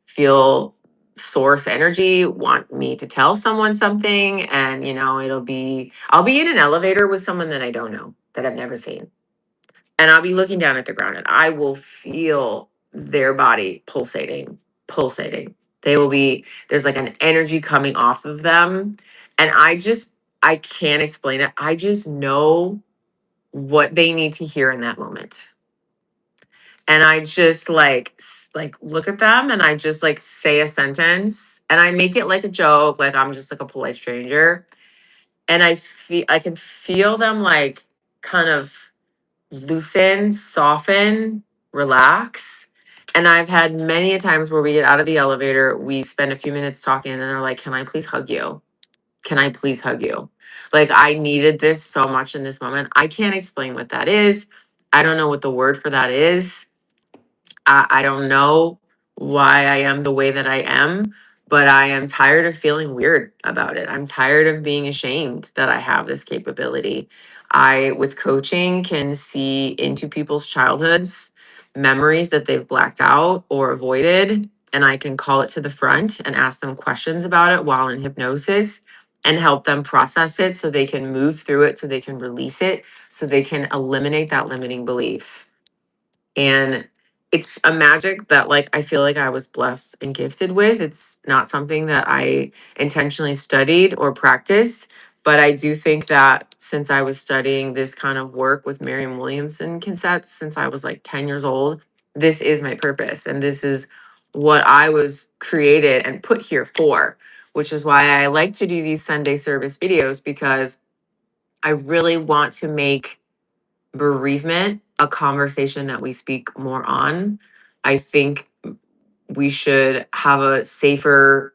feel source energy want me to tell someone something. And, I'll be in an elevator with someone that I don't know, that I've never seen. And I'll be looking down at the ground and I will feel their body pulsating, pulsating. There's like an energy coming off of them. And I can't explain it. I just know what they need to hear in that moment. And I just like look at them and I just like say a sentence and I make it like a joke, like I'm just like a polite stranger. And I can feel them like kind of loosen, soften, relax. And I've had many a times where we get out of the elevator, we spend a few minutes talking, and they're like, "Can I please hug you? Can I please hug you?" Like, I needed this so much in this moment. I can't explain what that is. I don't know what the word for that is. I don't know why I am the way that I am, but I am tired of feeling weird about it. I'm tired of being ashamed that I have this capability. I, with coaching, can see into people's childhoods, memories that they've blacked out or avoided, and I can call it to the front and ask them questions about it while in hypnosis and help them process it so they can move through it, so they can release it, so they can eliminate that limiting belief. And it's a magic that like I feel like I was blessed and gifted with. It's not something that I intentionally studied or practiced, but I do think that since I was studying this kind of work with Mariam Williamson cassettes since I was like 10 years old, this is my purpose and this is what I was created and put here for, which is why I like to do these Sunday service videos because I really want to make bereavement a conversation that we speak more on. I think we should have a safer,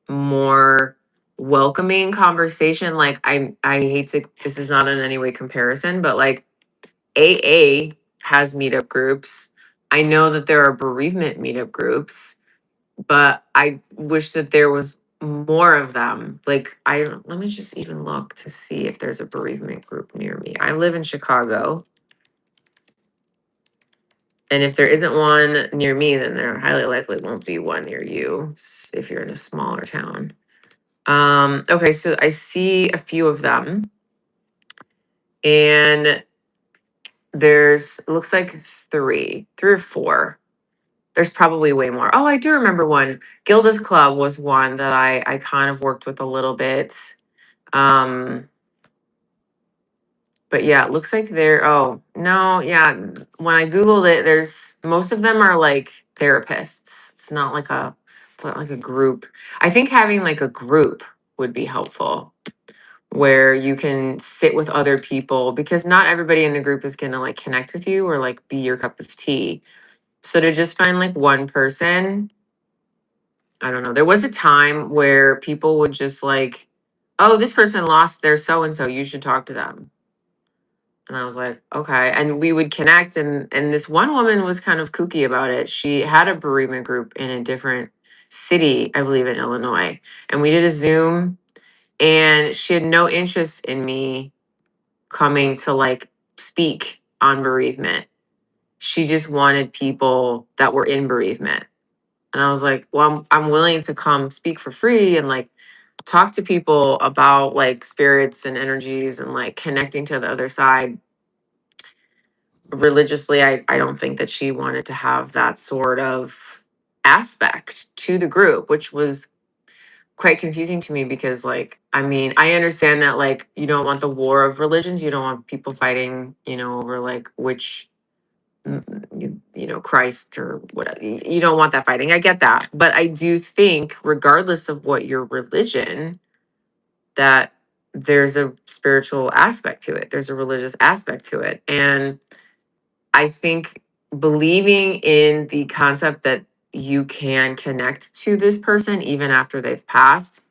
more welcoming conversation. Like I hate to this is not in any way comparison, but like AA has meetup groups. I know that there are bereavement meetup groups, but I wish that there was more of them. Like let me just even look to see if there's a bereavement group near me. I live in Chicago. And if there isn't one near me, then there highly likely won't be one near you if you're in a smaller town. Okay, so I see a few of them. And it looks like three or four. There's probably way more. Oh, I do remember one. Gilda's Club was one that I kind of worked with a little bit. Um, But yeah, it looks like oh, no, yeah. When I Googled it, most of them are like therapists. It's not like a group. I think having like a group would be helpful where you can sit with other people because not everybody in the group is going to like connect with you or like be your cup of tea. So to just find like one person, I don't know. There was a time where people would just like, oh, this person lost their so and so, you should talk to them. And I was like, okay. And we would connect and this one woman was kind of kooky about it. She had a bereavement group in a different city, I believe in Illinois. And we did a Zoom and she had no interest in me coming to like speak on bereavement. She just wanted people that were in bereavement. And I was like, well, I'm willing to come speak for free and like talk to people about like spirits and energies and like connecting to the other side religiously. I don't think that she wanted to have that sort of aspect to the group, which was quite confusing to me because like I mean, I understand that like you don't want the war of religions, you don't want people fighting, over like which Christ or what you don't want that fighting. I get that. But I do think regardless of what your religion that there's a spiritual aspect to it. There's a religious aspect to it. And I think believing in the concept that you can connect to this person even after they've passed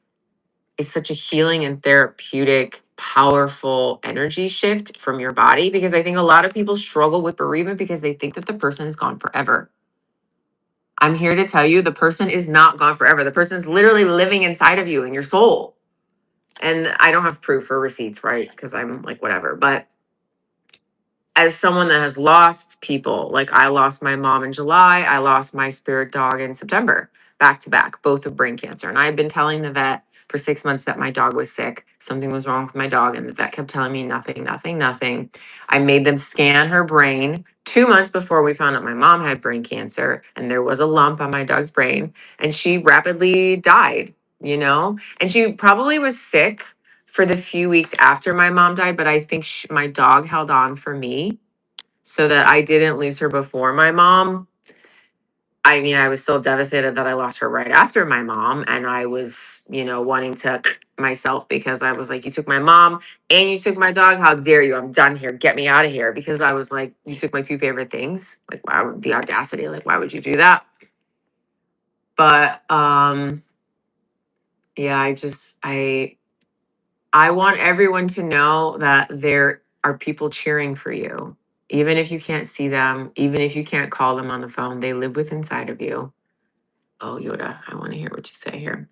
is such a healing and therapeutic, powerful energy shift from your body. Because I think a lot of people struggle with bereavement because they think that the person is gone forever. I'm here to tell you the person is not gone forever. The person's literally living inside of you in your soul. And I don't have proof or receipts, right? Because I'm like, whatever. But as someone that has lost people, like I lost my mom in July, I lost my spirit dog in September, back to back, both of brain cancer. And I've been telling the vet for 6 months that my dog was sick. Something was wrong with my dog. And the vet kept telling me nothing, nothing, nothing. I made them scan her brain 2 months before we found out my mom had brain cancer. And there was a lump on my dog's brain. And she rapidly died, you know? And she probably was sick for the few weeks after my mom died, but I think my dog held on for me so that I didn't lose her before my mom. I mean, I was still devastated that I lost her right after my mom. And I was, wanting to myself because I was like, you took my mom and you took my dog. How dare you? I'm done here. Get me out of here. Because I was like, you took my two favorite things. Like, wow, the audacity. Like, why would you do that? But yeah, I want everyone to know that there are people cheering for you. Even if you can't see them, even if you can't call them on the phone, they live within inside of you. Oh, Yoda, I want to hear what you say here.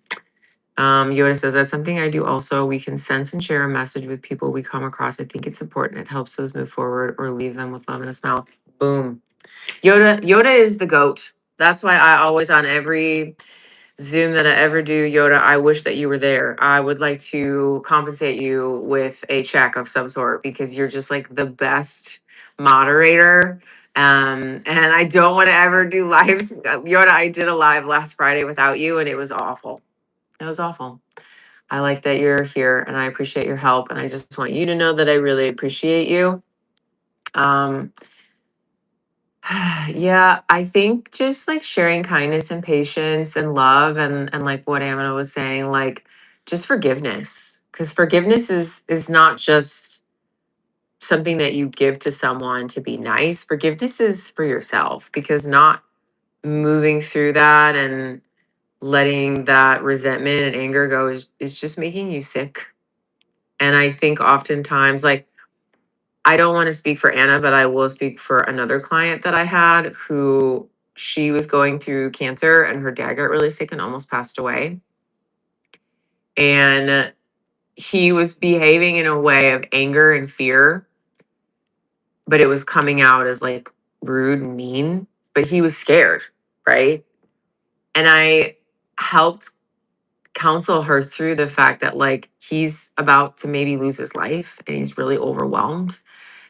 Yoda says, that's something I do also. We can sense and share a message with people we come across. I think it's important. It helps us move forward or leave them with love and a smile. Boom. Yoda is the GOAT. That's why I always on every Zoom that I ever do, Yoda, I wish that you were there. I would like to compensate you with a check of some sort because you're just like the best moderator. And I don't want to ever do lives. Yoda, I did a live last Friday without you and it was awful. It was awful. I like that you're here and I appreciate your help. And I just want you to know that I really appreciate you. Um, Yeah, I think just like sharing kindness and patience and love and like what Amina was saying, like just forgiveness. Because forgiveness is not just something that you give to someone to be nice. Forgiveness is for yourself because not moving through that and letting that resentment and anger go is just making you sick. And I think oftentimes like I don't want to speak for Anna, but I will speak for another client that I had who she was going through cancer and her dad got really sick and almost passed away. And he was behaving in a way of anger and fear, but it was coming out as like rude and mean, but he was scared, right? And I helped counsel her through the fact that like he's about to maybe lose his life and he's really overwhelmed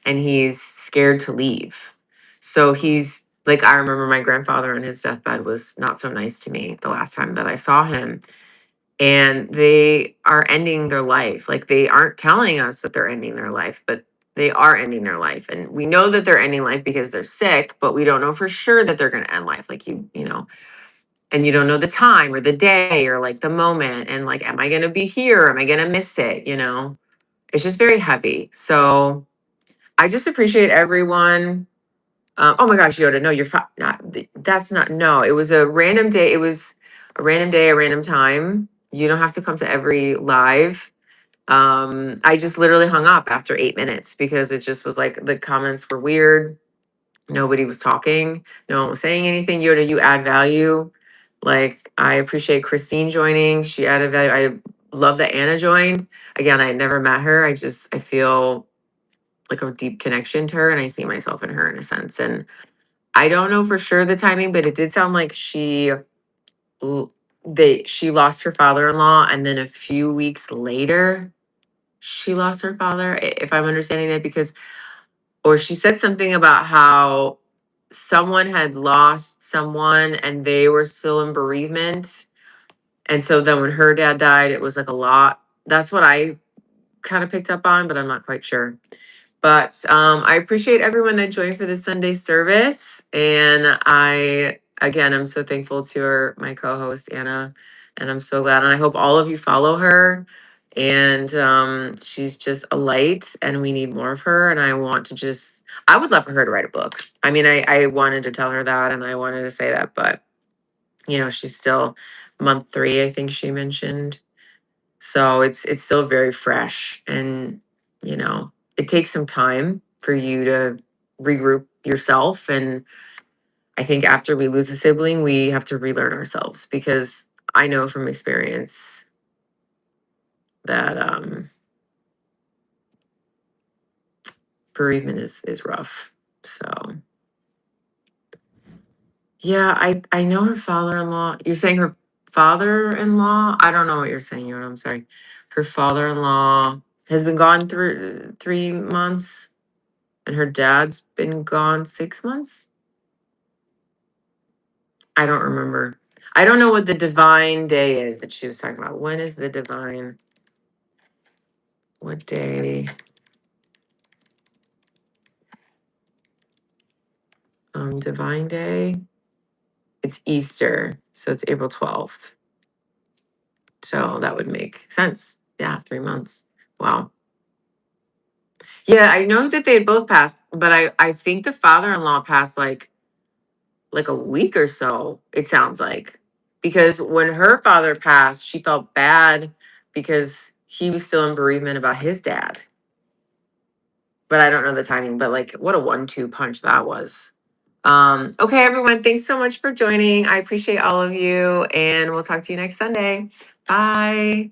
and he's scared to leave. So he's like, I remember my grandfather on his deathbed was not so nice to me the last time that I saw him. And they are ending their life. Like they aren't telling us that they're ending their life, but they are ending their life. And we know that they're ending life because they're sick, but we don't know for sure that they're going to end life. Like and you don't know the time or the day or like the moment. And like, am I going to be here? Am I going to miss it? It's just very heavy. So I just appreciate everyone. Oh my gosh, Yoda, no, you're not. That's not. No, it was a random day. It was a random day, a random time. You don't have to come to every live. I just literally hung up after 8 minutes because it just was like the comments were weird. Nobody was talking. No one was saying anything. Yoda, you add value. Like I appreciate Christine joining. She added value. I love that Anna joined. Again, I had never met her. I feel like a deep connection to her and I see myself in her in a sense. And I don't know for sure the timing, but it did sound like she lost her father-in-law and then a few weeks later she lost her father, if I'm understanding that because or she said something about how someone had lost someone and they were still in bereavement. And so then when her dad died, it was like a lot. That's what I kind of picked up on, but I'm not quite sure. But I appreciate everyone that joined for the Sunday service. And I'm so thankful to my co-host, Anna. And I'm so glad. And I hope all of you follow her. And she's just a light and we need more of her. And I would love for her to write a book. I mean, I wanted to tell her that and I wanted to say that, but she's still month 3, I think she mentioned. So it's still very fresh and it takes some time for you to regroup yourself and I think after we lose a sibling, we have to relearn ourselves, because I know from experience that bereavement is rough. So yeah, I know her father-in-law. You're saying her father-in-law? I don't know what you're saying, Yona. I'm sorry. Her father-in-law has been gone through 3 months, and her dad's been gone 6 months. I don't remember. I don't know what the divine day is that she was talking about. When is the divine? What day? Divine day. It's Easter, so it's April 12th. So that would make sense. Yeah, 3 months. Wow. Yeah, I know that they had both passed, but I think the father-in-law passed like a week or so, it sounds like. Because when her father passed, she felt bad because he was still in bereavement about his dad. But I don't know the timing, but like what a 1-2 punch that was. Okay, everyone, thanks so much for joining. I appreciate all of you, and we'll talk to you next Sunday. Bye.